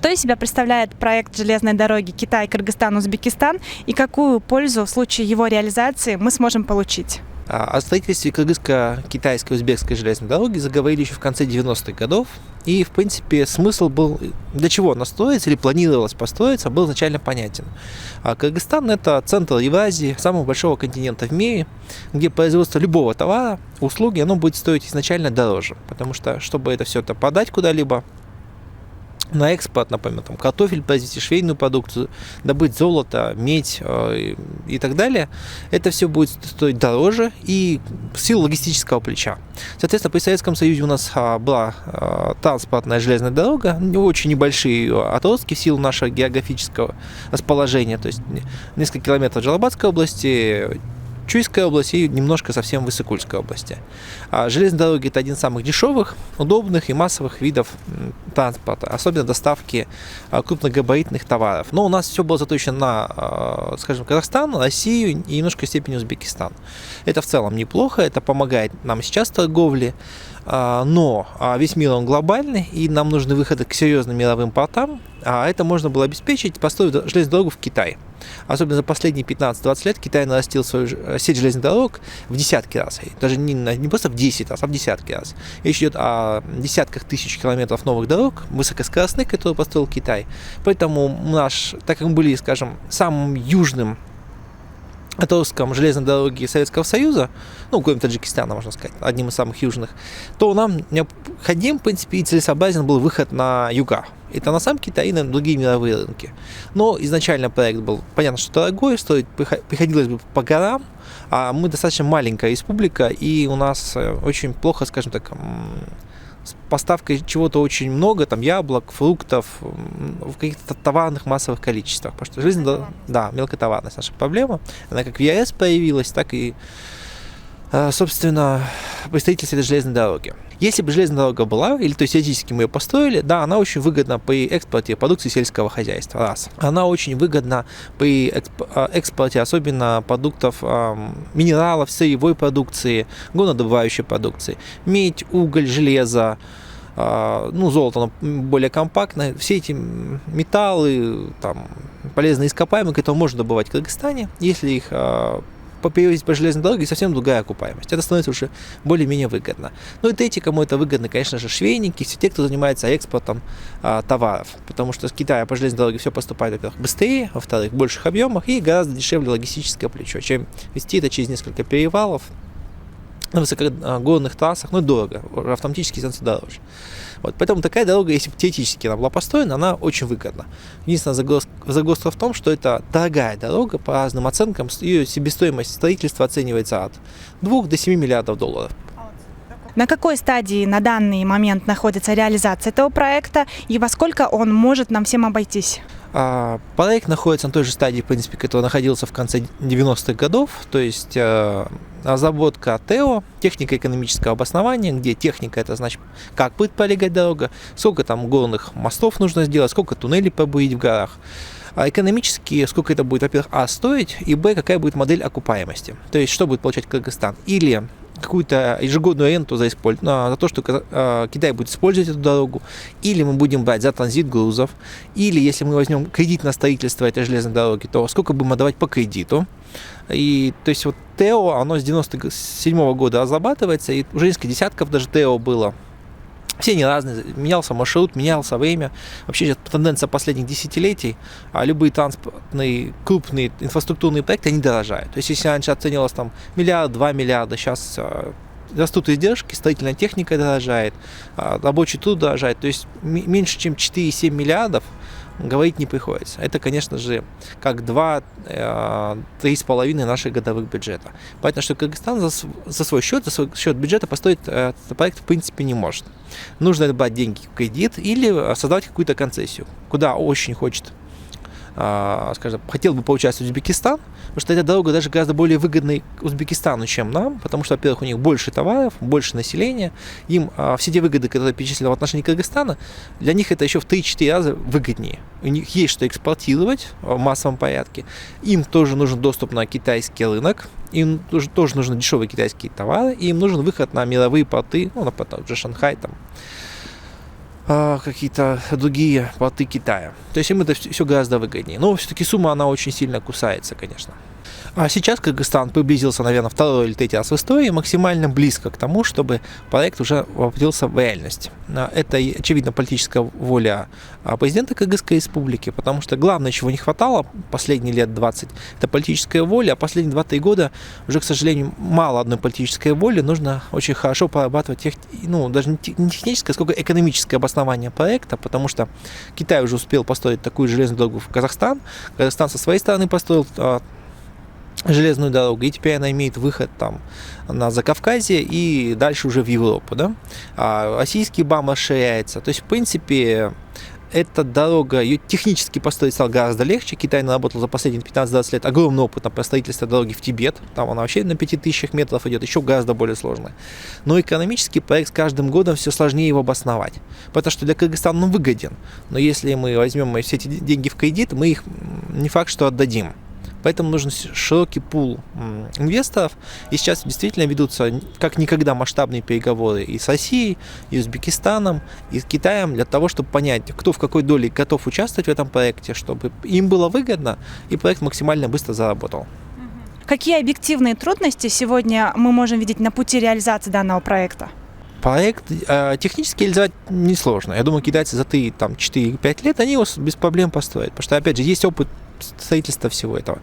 Что из себя представляет проект железной дороги Китай, Кыргызстан, Узбекистан и какую пользу в случае его реализации мы сможем получить? О строительстве кыргызско-китайской узбекской железной дороги заговорили еще в конце 90-х годов. И, в принципе, смысл был, для чего она строится или планировалось построиться, был изначально понятен. Кыргызстан – это центр Евразии, самого большого континента в мире, где производство любого товара, услуги, оно будет стоить изначально дороже. Потому что, чтобы это все это подать куда-либо, на экспорт, например, там, картофель произвести, швейную продукцию, добыть золото, медь и так далее, это все будет стоить дороже и в силу логистического плеча. Соответственно, при Советском Союзе у нас была транспортная железная дорога, очень небольшие отростки в силу нашего географического расположения, то есть несколько километров Джалабадской области, Чуйской области и немножко совсем Высокульской области. Железные дороги – это один из самых дешевых, удобных и массовых видов транспорта, особенно доставки крупногабаритных товаров. Но у нас все было заточено на, скажем, Казахстан, Россию и немножко в степени Узбекистан. Это в целом неплохо, это помогает нам сейчас в торговле, но весь мир он глобальный, и нам нужны выходы к серьезным мировым портам, а это можно было обеспечить, построив железную дорогу в Китай. Особенно за последние 15-20 лет Китай нарастил свою сеть железных дорог в десятки раз. Даже не просто в 10 раз, а в десятки раз. Речь идет о десятках тысяч километров новых дорог, высокоскоростных, которые построил Китай. Поэтому так как мы были, скажем, самым южным отростком железной дороги Советского Союза, кроме Таджикистана, можно сказать, одним из самых южных, то нам необходим, в принципе, и целесообразен был выход на юга. Это на сам Китай и на другие мировые рынки. Но изначально проект был, понятно, что дорогой, строить приходилось бы по горам, а мы достаточно маленькая республика, и у нас очень плохо, скажем так, с поставкой чего-то очень много, там яблок, фруктов, в каких-то товарных массовых количествах. Потому что мелкотоварность наша проблема. Она как в ЕАЭС появилась, так и, собственно, при строительстве этой железной дороги. Если бы железная дорога была, или то есть теоретически мы ее построили, да, она очень выгодна при экспорте продукции сельского хозяйства. Раз. Она очень выгодна при экспорте, особенно продуктов, минералов, сырьевой продукции, горнодобывающей продукции. Медь, уголь, железо, золото, оно более компактное. Все эти металлы, полезные ископаемые, которые можно добывать в Кыргызстане, если их перевозить по железной дороге, совсем другая окупаемость. Это становится уже более-менее выгодно. И третье, кому это выгодно, конечно же, швейники, все те, кто занимается экспортом товаров. Потому что с Китая по железной дороге все поступает, во-первых, быстрее, во-вторых, в больших объемах и гораздо дешевле логистическое плечо, чем везти это через несколько перевалов на высокогорных трассах, дорого, автоматически становится дороже. Поэтому такая дорога, если бы теоретически она была построена, она очень выгодна. Единственная загвоздка в том, что это дорогая дорога, по разным оценкам, ее себестоимость строительства оценивается от 2 до 7 миллиардов долларов. На какой стадии на данный момент находится реализация этого проекта и во сколько он может нам всем обойтись? Проект находится на той же стадии, в принципе, которая находился в конце 90-х годов, то есть разработка ТЭО, техника экономического обоснования, где техника, это значит, как будет пролегать дорога, сколько там горных мостов нужно сделать, сколько туннелей побурить в горах. А экономически, сколько это будет, во-первых, стоить, и какая будет модель окупаемости. То есть, что будет получать Кыргызстан. Или какую-то ежегодную ренту за то, что Китай будет использовать эту дорогу, или мы будем брать за транзит грузов, или если мы возьмем кредит на строительство этой железной дороги, то сколько будем отдавать по кредиту. И то есть ТЭО, оно с 97 года разрабатывается, и уже несколько десятков даже ТЭО было. Все они разные, менялся маршрут, менялось время. Вообще сейчас тенденция последних десятилетий, любые транспортные, крупные инфраструктурные проекты, они дорожают. То есть если раньше оценивалось миллиард, 2 миллиарда, сейчас растут издержки, строительная техника дорожает, рабочий труд дорожает. То есть меньше, чем 4,7 миллиардов говорить не приходится. Это, конечно же, как 2-3,5 наших годовых бюджета. Понятно, что Кыргызстан за свой счет бюджета построить этот проект в принципе не может. Нужно брать деньги в кредит или создавать какую-то концессию, куда очень хочет, хотел бы поучаствовать Узбекистан, потому что эта дорога даже гораздо более выгодна Узбекистану, чем нам, потому что, во-первых, у них больше товаров, больше населения, им все те выгоды, которые я перечислил в отношении Кыргызстана, для них это еще в 3-4 раза выгоднее. У них есть что экспортировать в массовом порядке, им тоже нужен доступ на китайский рынок, им тоже нужны дешевые китайские товары, и им нужен выход на мировые порты, например, уже Шанхай, какие-то другие порты Китая. То есть им это все гораздо выгоднее. Но все-таки сумма, она очень сильно кусается, конечно. А сейчас Кыргызстан приблизился, наверное, второй или третий раз в истории максимально близко к тому, чтобы проект уже воплотился в реальность. Это, очевидно, политическая воля президента Кыргызской республики, потому что главное, чего не хватало последние лет 20, это политическая воля, а последние 2-3 года уже, к сожалению, мало одной политической воли, нужно очень хорошо прорабатывать, даже не техническое, сколько экономическое обоснование проекта, потому что Китай уже успел построить такую железную дорогу в Казахстан, Казахстан со своей стороны построил железную дорогу, и теперь она имеет выход там на Закавказье и дальше уже в Европу, да? А российский БАМ расширяется, то есть, в принципе, эта дорога, ее технически построить стало гораздо легче. Китай наработал за последние 15-20 лет огромный опыт на строительство дороги в Тибет. Там она вообще на 5000 метров идет, еще гораздо более сложная. Но экономический проект с каждым годом все сложнее его обосновать. Потому что для Кыргызстана он выгоден. Но если мы возьмем все эти деньги в кредит, мы их не факт, что отдадим. Поэтому нужен широкий пул инвесторов. И сейчас действительно ведутся как никогда масштабные переговоры и с Россией, и с Узбекистаном, и с Китаем для того, чтобы понять, кто в какой доле готов участвовать в этом проекте, чтобы им было выгодно и проект максимально быстро заработал. Какие объективные трудности сегодня мы можем видеть на пути реализации данного проекта? Проект технически реализовать несложно. Я думаю, китайцы за 4-5 лет они его без проблем построят. Потому что, опять же, есть опыт строительства всего этого.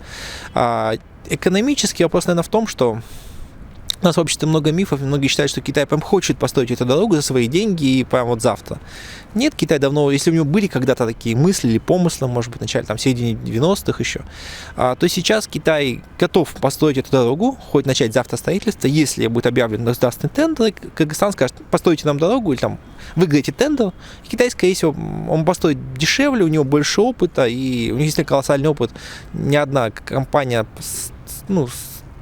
Экономический вопрос, наверное, в том, что у нас в обществе много мифов, и многие считают, что Китай прям хочет построить эту дорогу за свои деньги и прям вот завтра. Нет, Китай давно, если у него были когда-то такие мысли или помыслы, может быть, в начале, там, в середине 90-х еще, то сейчас Китай готов построить эту дорогу, хоть начать завтра строительство, если будет объявлен государственный тендер, Кыргызстан скажет, постройте нам дорогу, или там, выиграйте тендер, и Китай, скорее всего, он построит дешевле, у него больше опыта, и у них есть колоссальный опыт, ни одна компания,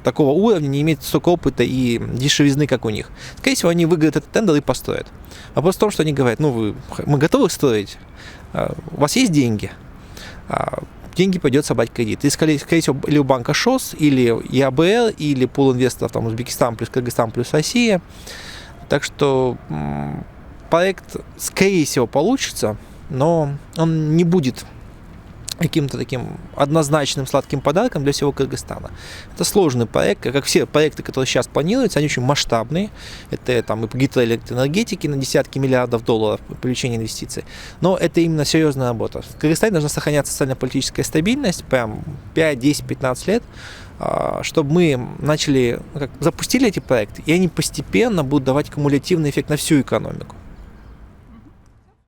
такого уровня не имеет столько опыта и дешевизны, как у них. Скорее всего, они выиграют этот тендер и построят. Вопрос в том, что они говорят, мы готовы строить, у вас есть деньги, деньги придется брать кредит. И, скорее всего, или у банка ШОС, или ИАБР, или пул инвесторов, там, Узбекистан плюс Кыргызстан плюс Россия. Так что проект, скорее всего, получится, но он не будет каким-то таким однозначным сладким подарком для всего Кыргызстана. Это сложный проект, как все проекты, которые сейчас планируются, они очень масштабные. Это там и по гидроэлектроэнергетике на десятки миллиардов долларов привлечение инвестиций. Но это именно серьезная работа. В Кыргызстане должна сохраняться социально-политическая стабильность, прям 5, 10, 15 лет, чтобы мы запустили эти проекты, и они постепенно будут давать кумулятивный эффект на всю экономику.